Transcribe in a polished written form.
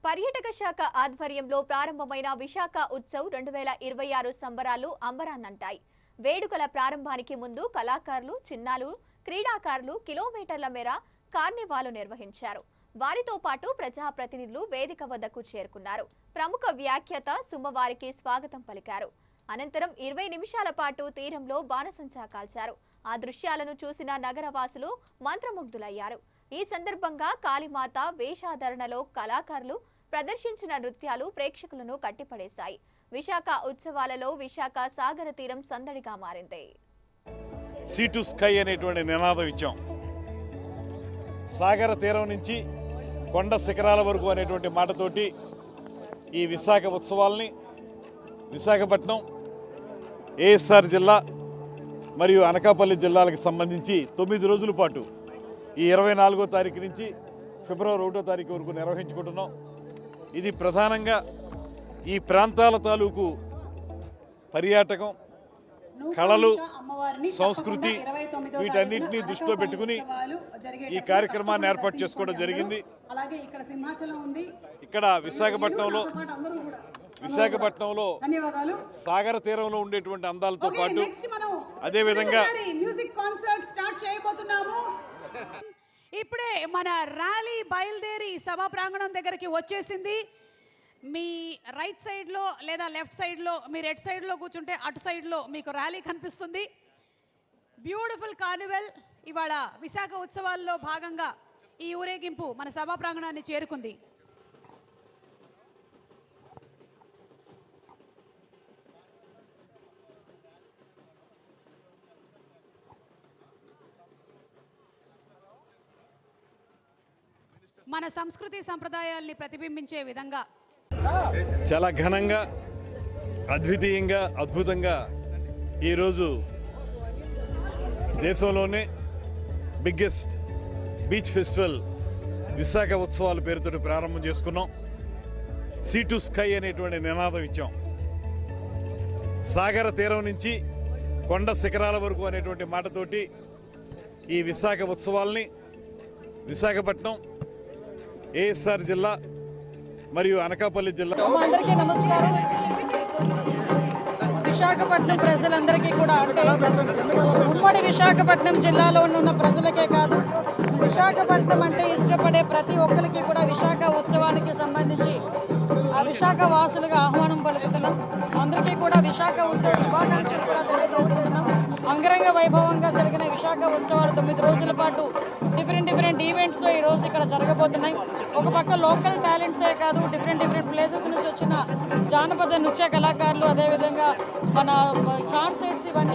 పర్యాటక శాఖ ఆధ్వర్యంలో ప్రారంభమైన విశాఖ ఉత్సవ్ 2026 సంబరాలు అంబరాన్నంటాయి. వేడుకల ప్రారంభానికి ముందు కళాకారులు, చిన్నారులు, క్రీడాకారులు కిలోమీటర్ల మేర కార్నివాల్ నిర్వహించారు. వారితో పాటు ప్రజాప్రతినిధులు వేదిక వద్దకు చేరుకున్నారు. ప్రముఖ వ్యాఖ్యాత సుమవారికి స్వాగతం పలికారు. అనంతరం 20 నిమిషాల పాటు తీరంలో బాణసంచా కాల్చారు. ఆ దృశ్యాలను చూసిన నగరవాసులు మంత్రముగ్ధులయ్యారు. ఈ సందర్భంగా కాళీమాత వేషాధరణలో కళాకారులు ప్రదర్శించిన నృత్యాలు ప్రేక్షకులను కట్టిపడేశాయి. విశాఖ ఉత్సవాలలో విశాఖ సాగర తీరం సందడిగా మారింది. సీ టు స్కై అనేటువంటి నినాదం ఇచ్చాం. సాగర తీరం నుంచి కొండ శిఖరాల వరకు అనేటువంటి మాటతోటి ఈ విశాఖ ఉత్సవాల్ని విశాఖపట్నం, ఏఎస్ఆర్ జిల్లా మరియు అనకాపల్లి జిల్లాలకు సంబంధించి 9 రోజుల పాటు ఈ 24వ తారీఖు నుంచి ఫిబ్రవరి 1వ తారీఖు వరకు నిర్వహించుకుంటున్నాం. ఇది ప్రధానంగా ఈ ప్రాంతాల తాలూకు పర్యాటకం, కళలు, సంస్కృతి వీటన్నిటినీ దృష్టిలో పెట్టుకుని ఈ కార్యక్రమాన్ని ఏర్పాటు చేసుకోవడం జరిగింది. ఇక్కడ విశాఖపట్నంలో సాగర తీరంలో ఉండేటువంటి అందాలతో పాటు అదేవిధంగా ఇప్పుడే మన ర్యాలీ బయలుదేరి సభా ప్రాంగణం దగ్గరికి వచ్చేసింది. మీ రైట్ సైడ్లో లేదా లెఫ్ట్ సైడ్లో, మీరు ఎటు సైడ్లో కూర్చుంటే అటు సైడ్లో మీకు ర్యాలీ కనిపిస్తుంది. బ్యూటిఫుల్ కార్నివల్ ఇవాళ విశాఖ ఉత్సవాల్లో భాగంగా ఈ ఊరేగింపు మన సభా ప్రాంగణాన్ని చేరుకుంది. మన సంస్కృతి సంప్రదాయాల్ని ప్రతిబింబించే విధంగా చాలా ఘనంగా, అద్వితీయంగా, అద్భుతంగా ఈరోజు దేశంలోనే బిగ్గెస్ట్ బీచ్ ఫెస్టివల్ విశాఖ ఉత్సవాల పేరుతో ప్రారంభం చేసుకున్నాం. సీ టు స్కై అనేటువంటి నినాదం ఇచ్చాం. సాగర తీరం నుంచి కొండ శిఖరాల వరకు అనేటువంటి మాటతోటి ఈ విశాఖ ఉత్సవాల్ని విశాఖపట్నం, ఏఎస్ఆర్ జిల్లా మరియు అనకాపల్లి జిల్లా. అందరికీ నమస్కారం. విశాఖపట్నం ప్రజలందరికీ కూడా, అంటే ఉమ్మడి విశాఖపట్నం జిల్లాలో ఉన్న ప్రజలకే కాదు, విశాఖపట్నం అంటే ఇష్టపడే ప్రతి ఒక్కరికి కూడా విశాఖ ఉత్సవానికి సంబంధించి ఆ విశాఖ వాసులుగా ఆహ్వానం పలుకుతున్నాం. అందరికీ కూడా విశాఖ ఉత్సవ శుభాకాంక్షలు కూడా తెలియజేసుకుంటున్నాం. అంగరంగ వైభవంగా జరిగిన విశాఖ ఉత్సవాలు 9 రోజుల పాటు డిఫరెంట్ ఈవెంట్స్ ఈరోజు ఇక్కడ జరగబోతున్నాయి. ఒక పక్క లోకల్ టాలెంట్సే కాదు, డిఫరెంట్ ప్లేసెస్ నుంచి వచ్చిన జానపద నృత్య కళాకారులు, అదేవిధంగా మన కాన్సర్ట్స్ ఇవన్నీ